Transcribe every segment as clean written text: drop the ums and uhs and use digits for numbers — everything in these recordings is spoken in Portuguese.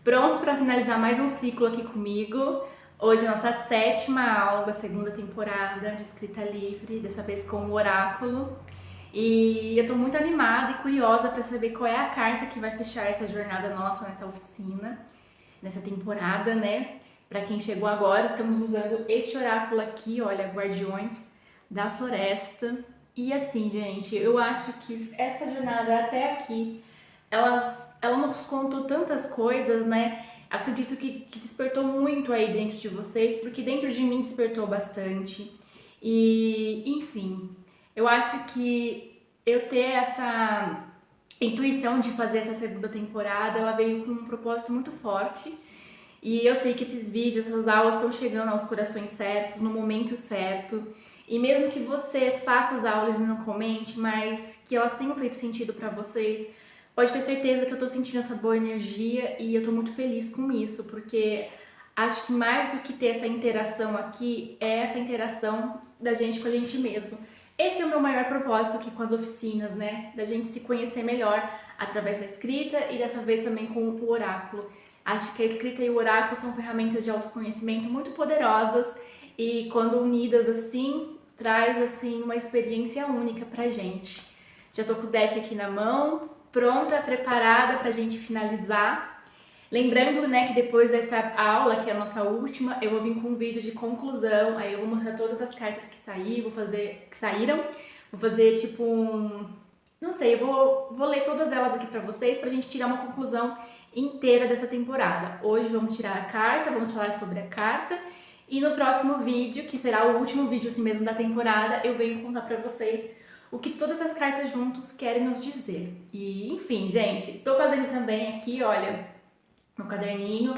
Prontos para finalizar mais um ciclo aqui comigo. Hoje nossa 7ª aula da 2ª temporada de escrita livre, dessa vez com o oráculo. E eu tô muito animada e curiosa para saber qual é a carta que vai fechar essa jornada nossa nessa oficina, nessa temporada, né? Para quem chegou agora, estamos usando este oráculo aqui, olha, Guardiões da Floresta. E assim, gente, eu acho que essa jornada até aqui, ela nos contou tantas coisas, né? Acredito que despertou muito aí dentro de vocês, porque dentro de mim despertou bastante. E, enfim, eu acho que eu ter essa intuição de fazer essa 2ª temporada, ela veio com um propósito muito forte. E eu sei que esses vídeos, essas aulas estão chegando aos corações certos, no momento certo. E mesmo que você faça as aulas e não comente, mas que elas tenham feito sentido para vocês, pode ter certeza que eu tô sentindo essa boa energia e eu tô muito feliz com isso, porque acho que mais do que ter essa interação aqui, é essa interação da gente com a gente mesmo. Esse é o meu maior propósito aqui com as oficinas, né? Da gente se conhecer melhor através da escrita e dessa vez também com o oráculo. Acho que a escrita e o oráculo são ferramentas de autoconhecimento muito poderosas e quando unidas assim, traz assim uma experiência única pra gente. Já tô com o deck aqui na mão, pronta, preparada pra gente finalizar. Lembrando, né, que depois dessa aula, que é a nossa última, eu vou vir com um vídeo de conclusão, aí eu vou mostrar todas as cartas que saíram, vou fazer tipo não sei, eu vou ler todas elas aqui pra vocês, pra gente tirar uma conclusão inteira dessa temporada. Hoje vamos tirar a carta, vamos falar sobre a carta, e no próximo vídeo, que será o último vídeo assim mesmo da temporada, eu venho contar pra vocês o que todas as cartas juntos querem nos dizer. E, enfim, gente, tô fazendo também aqui, olha, meu caderninho.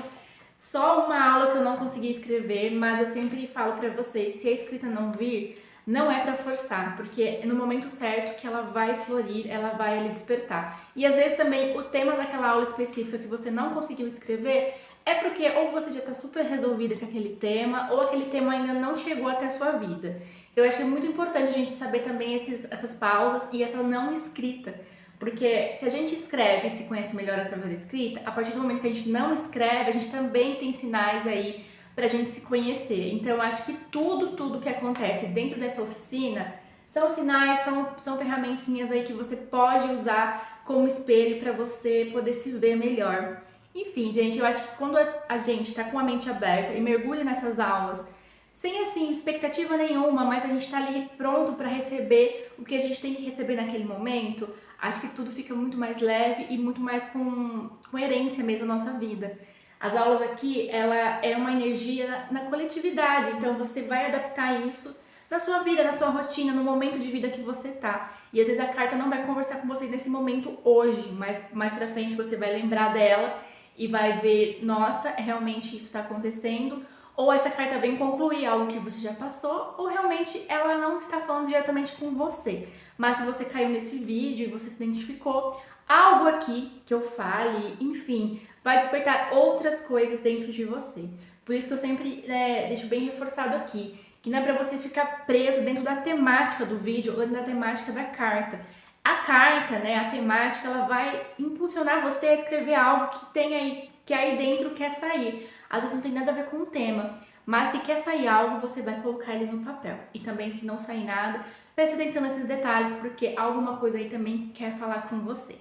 Só uma aula que eu não consegui escrever, mas eu sempre falo pra vocês, se a escrita não vir, não é pra forçar, porque é no momento certo que ela vai florir, ela vai ali despertar. E às vezes também o tema daquela aula específica que você não conseguiu escrever é porque ou você já tá super resolvida com aquele tema, ou aquele tema ainda não chegou até a sua vida. Eu acho que é muito importante a gente saber também essas pausas e essa não escrita. Porque se a gente escreve e se conhece melhor através da escrita, a partir do momento que a gente não escreve, a gente também tem sinais aí pra gente se conhecer. Então eu acho que tudo que acontece dentro dessa oficina são sinais, são ferramentinhas aí que você pode usar como espelho para você poder se ver melhor. Enfim, gente, eu acho que quando a gente tá com a mente aberta e mergulha nessas aulas sem assim expectativa nenhuma, mas a gente tá ali pronto para receber o que a gente tem que receber naquele momento, acho que tudo fica muito mais leve e muito mais com coerência mesmo na nossa vida. As aulas aqui, ela é uma energia na coletividade, então você vai adaptar isso na sua vida, na sua rotina, no momento de vida que você tá. E às vezes a carta não vai conversar com você nesse momento hoje, mas mais pra frente você vai lembrar dela e vai ver, nossa, realmente isso tá acontecendo. Ou essa carta vem concluir algo que você já passou, ou realmente ela não está falando diretamente com você. Mas se você caiu nesse vídeo e você se identificou, algo aqui que eu fale, enfim, vai despertar outras coisas dentro de você. Por isso que eu sempre deixo bem reforçado aqui, que não é para você ficar preso dentro da temática do vídeo ou dentro da temática da carta. A carta, né, a temática, ela vai impulsionar você a escrever algo que tem aí, que aí dentro quer sair. Às vezes não tem nada a ver com o tema, mas se quer sair algo, você vai colocar ele no papel. E também se não sair nada, preste atenção nesses detalhes, porque alguma coisa aí também quer falar com você.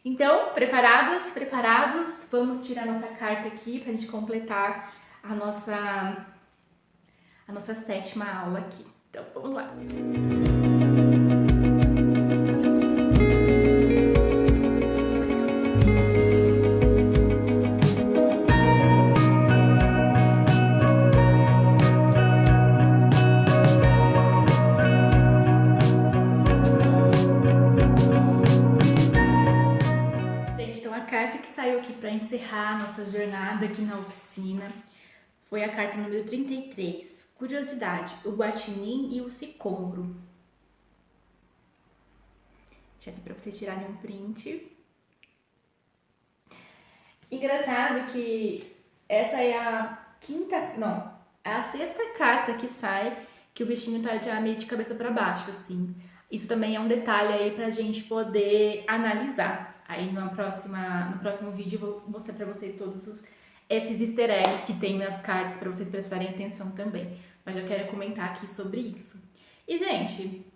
Então, preparadas, preparados? Vamos tirar nossa carta aqui pra gente completar a nossa 7ª aula aqui. Então, vamos lá. Para encerrar a nossa jornada aqui na oficina, foi a carta número 33, Curiosidade, o Guaxinim e o Sicômoro. Deixa aqui para vocês tirarem um print. Engraçado que essa é a a 6ª carta que sai, que o bichinho tá já meio de cabeça para baixo, assim. Isso também é um detalhe aí pra gente poder analisar. Aí no próximo vídeo eu vou mostrar pra vocês esses easter eggs que tem nas cartas pra vocês prestarem atenção também. Mas eu quero comentar aqui sobre isso. E, gente,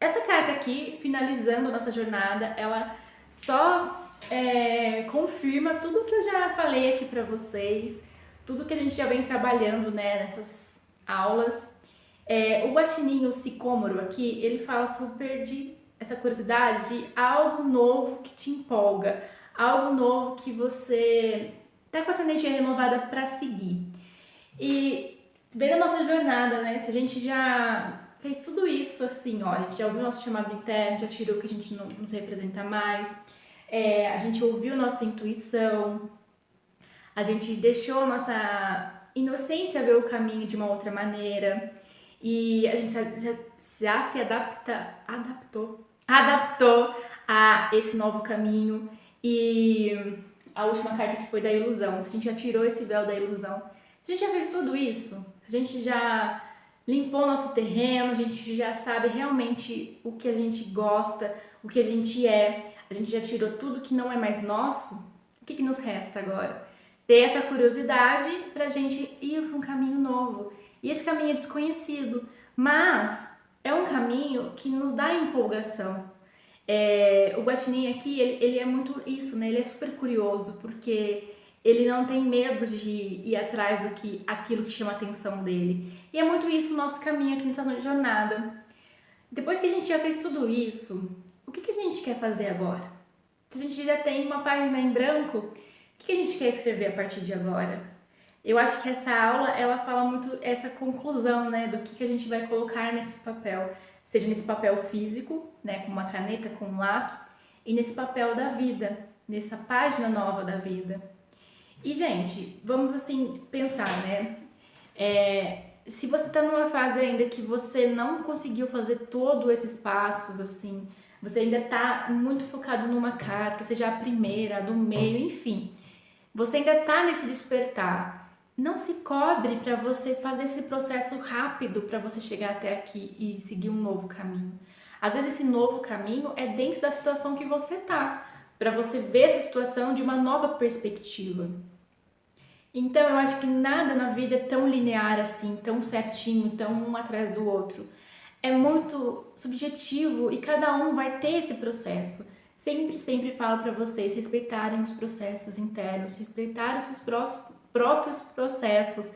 essa carta aqui, finalizando a nossa jornada, ela só confirma tudo que eu já falei aqui pra vocês, tudo que a gente já vem trabalhando, né, nessas aulas. O guaxinim, o sicômoro aqui, ele fala super de essa curiosidade de algo novo que te empolga, algo novo que você tá com essa energia renovada para seguir. E bem na nossa jornada, né, se a gente já fez tudo isso assim, ó, a gente já ouviu o nosso chamado interno, já tirou o que a gente não se representa mais, a gente ouviu nossa intuição, a gente deixou a nossa inocência ver o caminho de uma outra maneira e a gente já se adaptou a esse novo caminho. E a última carta que foi da ilusão, se a gente já tirou esse véu da ilusão, se a gente já fez tudo isso, a gente já limpou nosso terreno, a gente já sabe realmente o que a gente gosta, o que a gente a gente já tirou tudo que não é mais nosso, o que nos resta agora? Ter essa curiosidade pra gente ir para um caminho novo. E esse caminho é desconhecido, mas é um caminho que nos dá empolgação. O guaxinim aqui, ele é muito isso, né? Ele é super curioso, porque ele não tem medo de ir atrás aquilo que chama a atenção dele. E é muito isso o nosso caminho aqui nessa jornada. Depois que a gente já fez tudo isso, o que a gente quer fazer agora? Se a gente já tem uma página em branco, o que a gente quer escrever a partir de agora? Eu acho que essa aula, ela fala muito essa conclusão, né, do que a gente vai colocar nesse papel, seja nesse papel físico, né, com uma caneta, com um lápis, e nesse papel da vida, nessa página nova da vida. E, gente, vamos assim pensar, né, se você tá numa fase ainda que você não conseguiu fazer todos esses passos, assim, você ainda tá muito focado numa carta, seja a primeira, a do meio, enfim, você ainda tá nesse despertar. Não se cobre para você fazer esse processo rápido para você chegar até aqui e seguir um novo caminho. Às vezes esse novo caminho é dentro da situação que você tá, para você ver essa situação de uma nova perspectiva. Então eu acho que nada na vida é tão linear assim, tão certinho, tão um atrás do outro. É muito subjetivo e cada um vai ter esse processo. Sempre falo para vocês respeitarem os processos internos, respeitarem os seus próprios processos,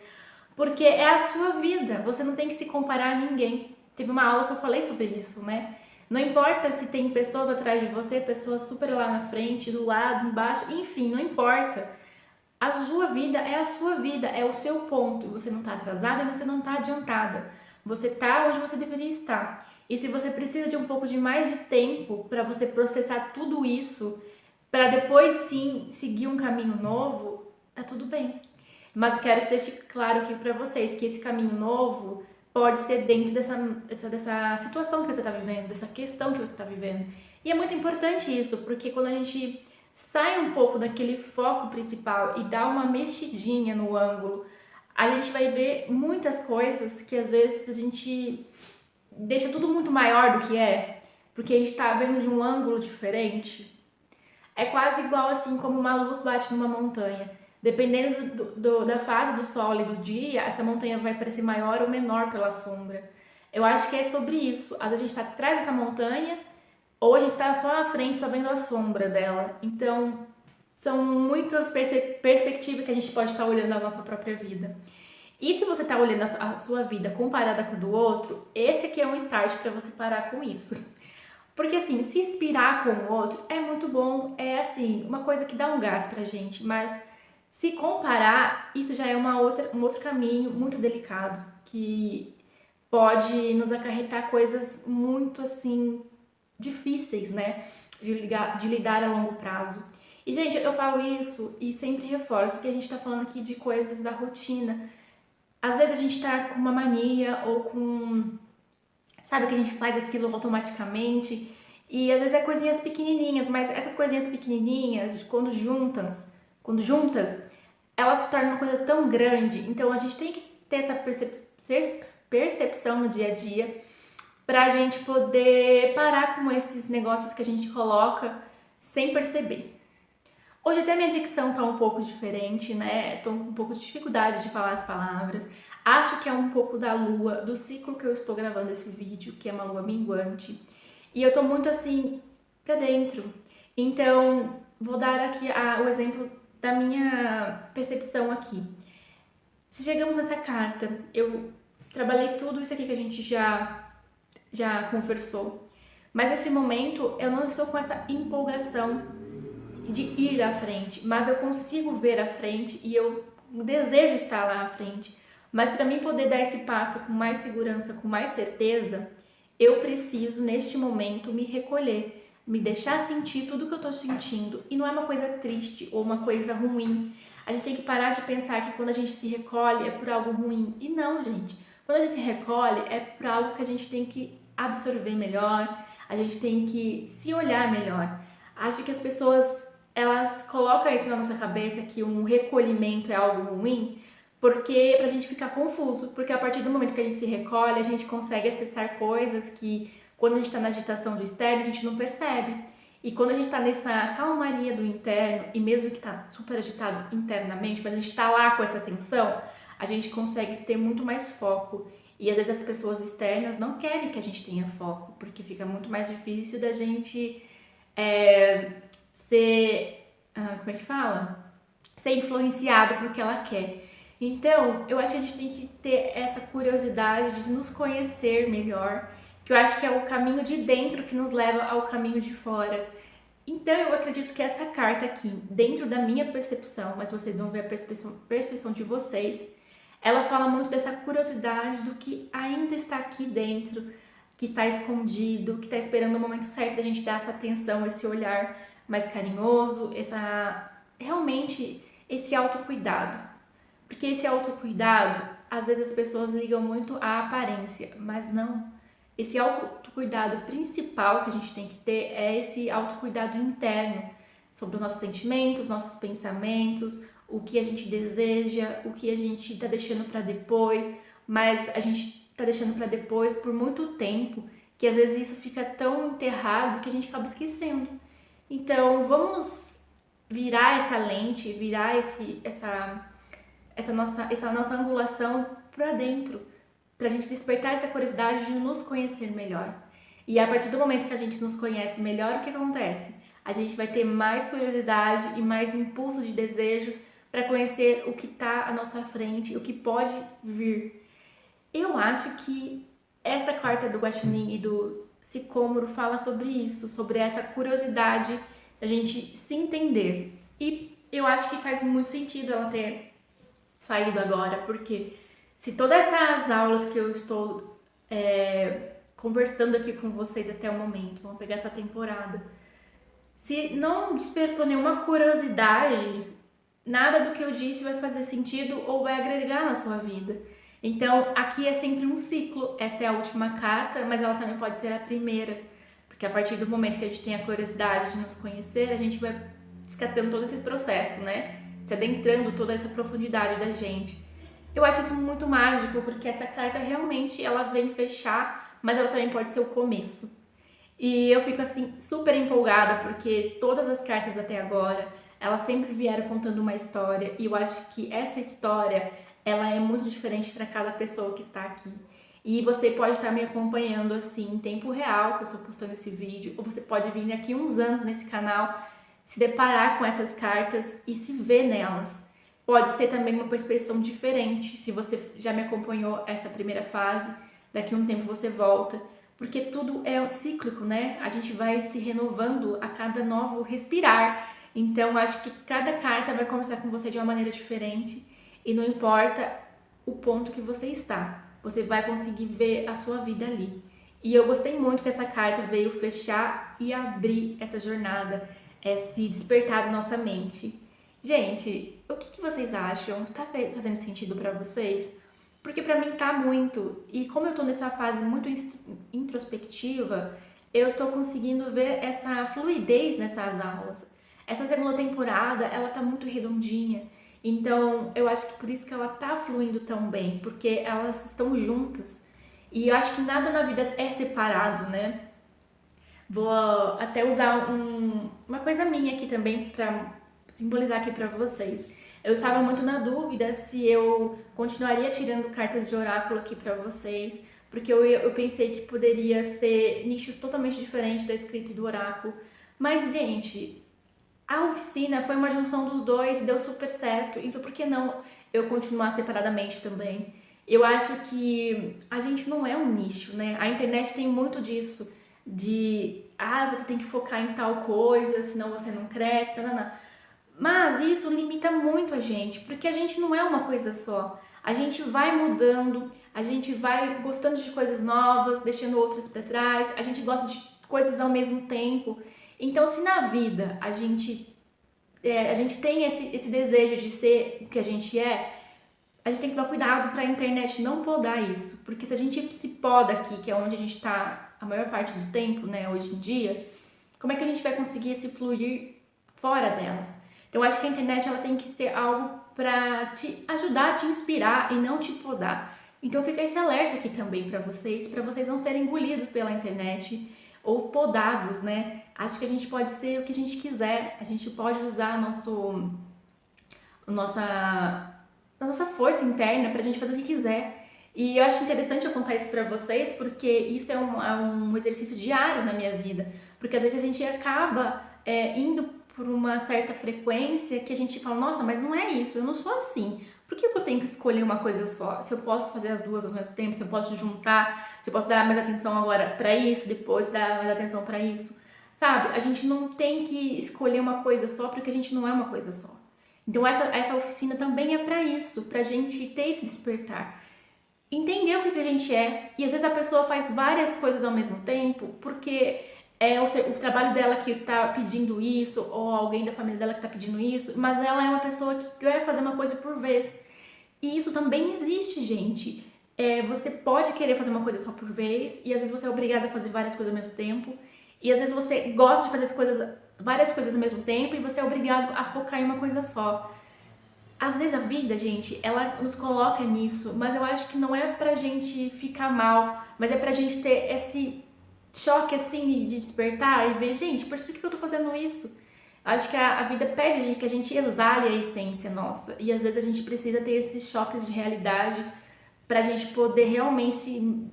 porque é a sua vida, você não tem que se comparar a ninguém. Teve uma aula que eu falei sobre isso, né? Não importa se tem pessoas atrás de você, pessoas super lá na frente, do lado, embaixo, enfim, não importa. A sua vida é a sua vida, é o seu ponto. Você não tá atrasada e você não tá adiantada. Você tá onde você deveria estar. E se você precisa de um pouco de mais de tempo para você processar tudo isso, para depois sim seguir um caminho novo, tá tudo bem. Mas eu quero que deixe claro aqui para vocês que esse caminho novo pode ser dentro dessa situação que você está vivendo, dessa questão que você está vivendo. E é muito importante isso, porque quando a gente sai um pouco daquele foco principal e dá uma mexidinha no ângulo, a gente vai ver muitas coisas que às vezes a gente deixa tudo muito maior do que é, porque a gente está vendo de um ângulo diferente. É quase igual assim como uma luz bate numa montanha. Dependendo da fase do sol e do dia, essa montanha vai parecer maior ou menor pela sombra. Eu acho que é sobre isso. Às vezes a gente está atrás dessa montanha, ou a gente está só na frente, só vendo a sombra dela. Então, são muitas perspectivas que a gente pode estar olhando a nossa própria vida. E se você está olhando a sua vida comparada com a do outro, esse aqui é um start para você parar com isso. Porque assim, se inspirar com o outro é muito bom, é assim, uma coisa que dá um gás pra gente, mas se comparar, isso já é um outro caminho muito delicado, que pode nos acarretar coisas muito assim difíceis, né, de lidar a longo prazo. E gente, eu falo isso e sempre reforço que a gente tá falando aqui de coisas da rotina. Às vezes a gente tá com uma mania ou com, sabe, que a gente faz aquilo automaticamente e às vezes é coisinhas pequenininhas, mas essas coisinhas pequenininhas, quando juntas, elas se tornam uma coisa tão grande. Então a gente tem que ter essa percepção no dia a dia pra gente poder parar com esses negócios que a gente coloca sem perceber. Hoje até minha dicção tá um pouco diferente, né? Tô com um pouco de dificuldade de falar as palavras. Acho que é um pouco da lua, do ciclo que eu estou gravando esse vídeo, que é uma lua minguante. E eu tô muito assim, pra dentro. Então, vou dar aqui o exemplo da minha percepção aqui. Se chegamos nessa carta, eu trabalhei tudo isso aqui que a gente já conversou. Mas nesse momento, eu não estou com essa empolgação de ir à frente, mas eu consigo ver à frente e eu desejo estar lá à frente. Mas para mim poder dar esse passo com mais segurança, com mais certeza, eu preciso neste momento me recolher, me deixar sentir tudo que eu tô sentindo. E não é uma coisa triste ou uma coisa ruim. A gente tem que parar de pensar que quando a gente se recolhe é por algo ruim. E não, gente. Quando a gente se recolhe é por algo que a gente tem que absorver melhor, a gente tem que se olhar melhor. Acho que as pessoas elas colocam isso na nossa cabeça que um recolhimento é algo ruim, porque pra gente ficar confuso, porque a partir do momento que a gente se recolhe, a gente consegue acessar coisas que quando a gente tá na agitação do externo, a gente não percebe. E quando a gente tá nessa calmaria do interno, e mesmo que tá super agitado internamente, mas a gente tá lá com essa tensão, a gente consegue ter muito mais foco. E às vezes as pessoas externas não querem que a gente tenha foco, porque fica muito mais difícil da gente como é que fala? Ser influenciado por que ela quer. Então, eu acho que a gente tem que ter essa curiosidade de nos conhecer melhor, que eu acho que é o caminho de dentro que nos leva ao caminho de fora. Então, eu acredito que essa carta aqui, dentro da minha percepção, mas vocês vão ver a percepção de vocês, ela fala muito dessa curiosidade do que ainda está aqui dentro, que está escondido, que está esperando o momento certo da gente dar essa atenção, esse olhar mais carinhoso, realmente esse autocuidado. Porque esse autocuidado, às vezes as pessoas ligam muito à aparência, mas não. Esse autocuidado principal que a gente tem que ter é esse autocuidado interno, sobre os nossos sentimentos, nossos pensamentos, o que a gente deseja, o que a gente está deixando para depois, mas a gente está deixando para depois por muito tempo, que às vezes isso fica tão enterrado que a gente acaba esquecendo. Então, vamos virar essa lente, virar essa nossa angulação para dentro, para a gente despertar essa curiosidade de nos conhecer melhor. E a partir do momento que a gente nos conhece melhor, o que acontece? A gente vai ter mais curiosidade e mais impulso de desejos para conhecer o que está à nossa frente, o que pode vir. Eu acho que essa carta do Guaxinim e do Sicômoro fala sobre isso, sobre essa curiosidade da gente se entender. E eu acho que faz muito sentido ela ter saído agora, porque se todas essas aulas que eu estou conversando aqui com vocês até o momento, vamos pegar essa temporada, se não despertou nenhuma curiosidade, nada do que eu disse vai fazer sentido ou vai agregar na sua vida. Então, aqui é sempre um ciclo. Essa é a última carta, mas ela também pode ser a primeira. Porque a partir do momento que a gente tem a curiosidade de nos conhecer, a gente vai descascando todo esse processo, né? Se adentrando toda essa profundidade da gente. Eu acho isso muito mágico, porque essa carta realmente ela vem fechar, mas ela também pode ser o começo. E eu fico assim super empolgada, porque todas as cartas até agora, elas sempre vieram contando uma história, e eu acho que essa história ela é muito diferente para cada pessoa que está aqui. E você pode estar me acompanhando assim em tempo real, que eu estou postando esse vídeo, ou você pode vir daqui uns anos nesse canal, se deparar com essas cartas e se ver nelas. Pode ser também uma percepção diferente, se você já me acompanhou essa primeira fase, daqui a um tempo você volta, porque tudo é cíclico, né? A gente vai se renovando a cada novo respirar. Então, acho que cada carta vai conversar com você de uma maneira diferente. E não importa o ponto que você está, você vai conseguir ver a sua vida ali. E eu gostei muito que essa carta veio fechar e abrir essa jornada, esse despertar da nossa mente. Gente, o que vocês acham? Tá fazendo sentido pra vocês? Porque pra mim tá muito. E como eu tô nessa fase muito introspectiva, eu tô conseguindo ver essa fluidez nessas aulas. Essa segunda temporada, ela tá muito redondinha. Então, eu acho que por isso que ela tá fluindo tão bem, porque elas estão juntas. E eu acho que nada na vida é separado, né? Vou até usar uma coisa minha aqui também para simbolizar aqui para vocês. Eu estava muito na dúvida se eu continuaria tirando cartas de oráculo aqui para vocês, porque eu pensei que poderia ser nichos totalmente diferentes da escrita e do oráculo. Mas, gente, a oficina foi uma junção dos dois, deu super certo, então por que não eu continuar separadamente também? Eu acho que a gente não é um nicho, né? A internet tem muito disso, de você tem que focar em tal coisa, senão você não cresce, tá, tá, tá. Mas isso limita muito a gente, porque a gente não é uma coisa só. A gente vai mudando, a gente vai gostando de coisas novas, deixando outras para trás, a gente gosta de coisas ao mesmo tempo. Então, se na vida a gente tem esse desejo de ser o que a gente tem que tomar cuidado para a internet não podar isso. Porque se a gente se poda aqui, que é onde a gente está a maior parte do tempo, né, hoje em dia, como é que a gente vai conseguir se fluir fora delas? Então, eu acho que a internet ela tem que ser algo para te ajudar, te inspirar e não te podar. Então, fica esse alerta aqui também para vocês não serem engolidos pela internet ou podados, né? Acho que a gente pode ser o que a gente quiser, a gente pode usar a nossa força interna pra gente fazer o que quiser. E eu acho interessante eu contar isso pra vocês, porque isso é um exercício diário na minha vida. Porque às vezes a gente acaba indo por uma certa frequência que a gente fala, nossa, mas não é isso, eu não sou assim. Por que eu tenho que escolher uma coisa só? Se eu posso fazer as duas ao mesmo tempo, se eu posso juntar, se eu posso dar mais atenção agora pra isso, depois dar mais atenção pra isso. Sabe? A gente não tem que escolher uma coisa só, porque a gente não é uma coisa só. Então essa oficina também é para isso, pra gente ter esse despertar. Entender o que a gente é. E às vezes a pessoa faz várias coisas ao mesmo tempo, porque é o trabalho dela que tá pedindo isso, ou alguém da família dela que tá pedindo isso, mas ela é uma pessoa que quer fazer uma coisa por vez. E isso também existe, gente. Você pode querer fazer uma coisa só por vez, e às vezes você é obrigada a fazer várias coisas ao mesmo tempo. E às vezes você gosta de fazer várias coisas ao mesmo tempo, e você é obrigado a focar em uma coisa só. Às vezes a vida, gente, ela nos coloca nisso, mas eu acho que não é pra gente ficar mal, mas é pra gente ter esse choque assim de despertar e ver, gente, por que eu tô fazendo isso? Acho que a vida pede que a gente exale a essência nossa, e às vezes a gente precisa ter esses choques de realidade pra gente poder realmente se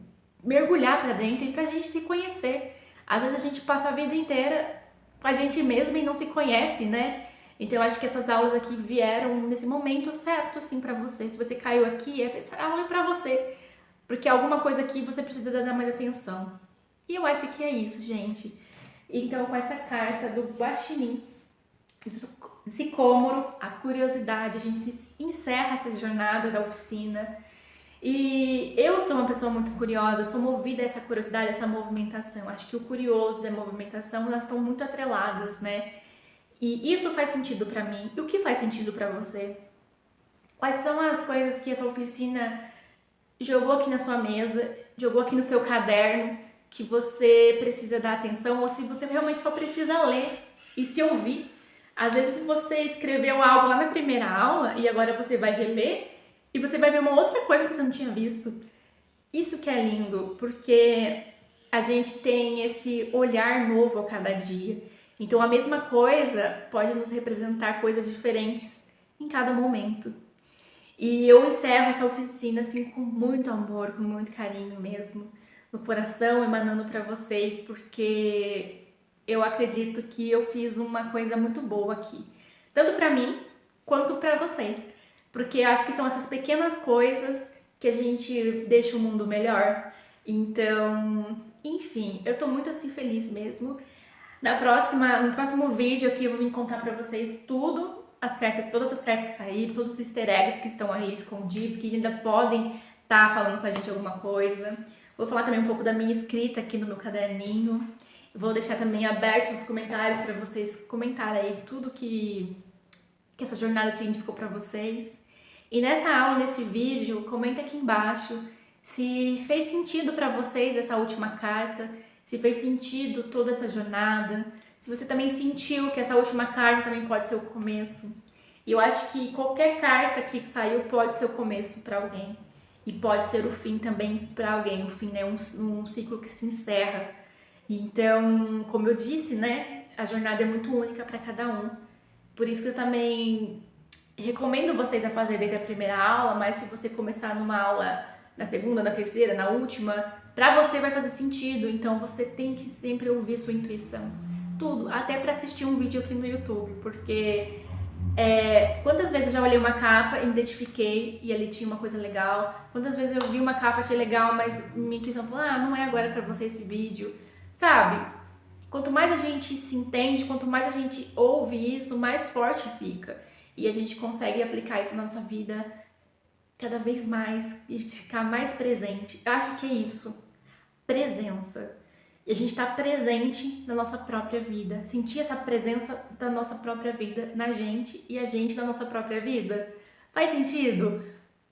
mergulhar pra dentro e pra gente se conhecer. Às vezes a gente passa a vida inteira com a gente mesma e não se conhece, né? Então eu acho que essas aulas aqui vieram nesse momento certo, assim, pra você. Se você caiu aqui, essa aula é pra você. Porque alguma coisa aqui você precisa dar mais atenção. E eu acho que é isso, gente. Então, com essa carta do Guaxinim, do Sicômoro, a curiosidade, a gente encerra essa jornada da oficina. E eu sou uma pessoa muito curiosa, sou movida a essa curiosidade, a essa movimentação. Acho que o curioso e a movimentação, elas estão muito atreladas, né? E isso faz sentido pra mim. E o que faz sentido pra você? Quais são as coisas que essa oficina jogou aqui na sua mesa, jogou aqui no seu caderno, que você precisa dar atenção, ou se você realmente só precisa ler e se ouvir. Às vezes você escreveu algo lá na primeira aula e agora você vai reler e você vai ver uma outra coisa que você não tinha visto. Isso que é lindo, porque a gente tem esse olhar novo a cada dia. Então a mesma coisa pode nos representar coisas diferentes em cada momento. E eu encerro essa oficina assim com muito amor, com muito carinho mesmo, no coração, emanando para vocês, porque eu acredito que eu fiz uma coisa muito boa aqui, tanto para mim quanto para vocês, porque eu acho que são essas pequenas coisas que a gente deixa o mundo melhor. Então, enfim, eu tô muito assim feliz mesmo. No próximo vídeo aqui eu vou vir contar pra vocês tudo, todas as cartas que saíram, todos os easter eggs que estão aí escondidos, que ainda podem estar falando com a gente alguma coisa. Vou falar também um pouco da minha escrita aqui no meu caderninho. Vou deixar também aberto nos comentários para vocês comentarem aí tudo que essa jornada significou para vocês. E nessa aula, nesse vídeo, comenta aqui embaixo se fez sentido para vocês essa última carta, se fez sentido toda essa jornada, se você também sentiu que essa última carta também pode ser o começo. E eu acho que qualquer carta aqui que saiu pode ser o começo para alguém. e pode ser o fim também para alguém. O fim é um ciclo que se encerra. Então, como eu disse, né, a jornada é muito única para cada um. Por isso que eu também recomendo vocês a fazer desde a primeira aula, mas se você começar numa aula na segunda, na terceira, na última, para você vai fazer sentido. Então, você tem que sempre ouvir sua intuição. Tudo, até para assistir um vídeo aqui no YouTube, porque quantas vezes eu já olhei uma capa e me identifiquei e ali tinha uma coisa legal, quantas vezes eu vi uma capa, achei legal, mas minha intuição falou, não é agora pra você esse vídeo, sabe? Quanto mais a gente se entende, quanto mais a gente ouve isso, mais forte fica. E a gente consegue aplicar isso na nossa vida cada vez mais e ficar mais presente. Eu acho que é isso, presença. E a gente está presente na nossa própria vida. Sentir essa presença da nossa própria vida na gente e a gente na nossa própria vida. Faz sentido?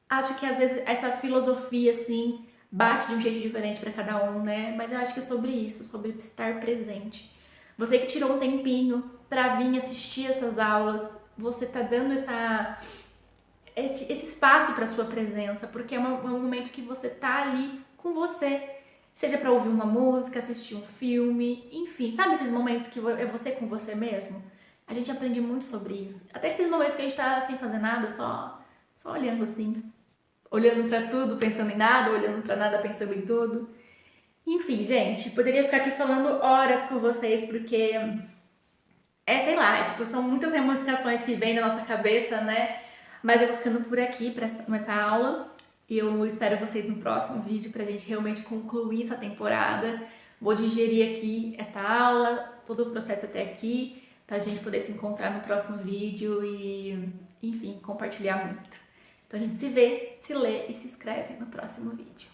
Acho que às vezes essa filosofia assim bate de um jeito diferente para cada um, né? Mas eu acho que é sobre isso, sobre estar presente. Você que tirou um tempinho para vir assistir essas aulas, você tá dando esse espaço para sua presença, porque é um momento que você tá ali com você. Seja para ouvir uma música, assistir um filme, enfim, sabe esses momentos que é você com você mesmo? A gente aprende muito sobre isso. Até que tem momentos que a gente tá sem fazer nada, só olhando assim. Olhando para tudo, pensando em nada, olhando para nada, pensando em tudo. Enfim, gente, poderia ficar aqui falando horas com vocês, porque sei lá, tipo, são muitas ramificações que vêm na nossa cabeça, né? Mas eu vou ficando por aqui nessa aula. E eu espero vocês no próximo vídeo pra gente realmente concluir essa temporada. Vou digerir aqui esta aula, todo o processo até aqui, pra gente poder se encontrar no próximo vídeo e, enfim, compartilhar muito. Então a gente se vê, se lê e se inscreve no próximo vídeo.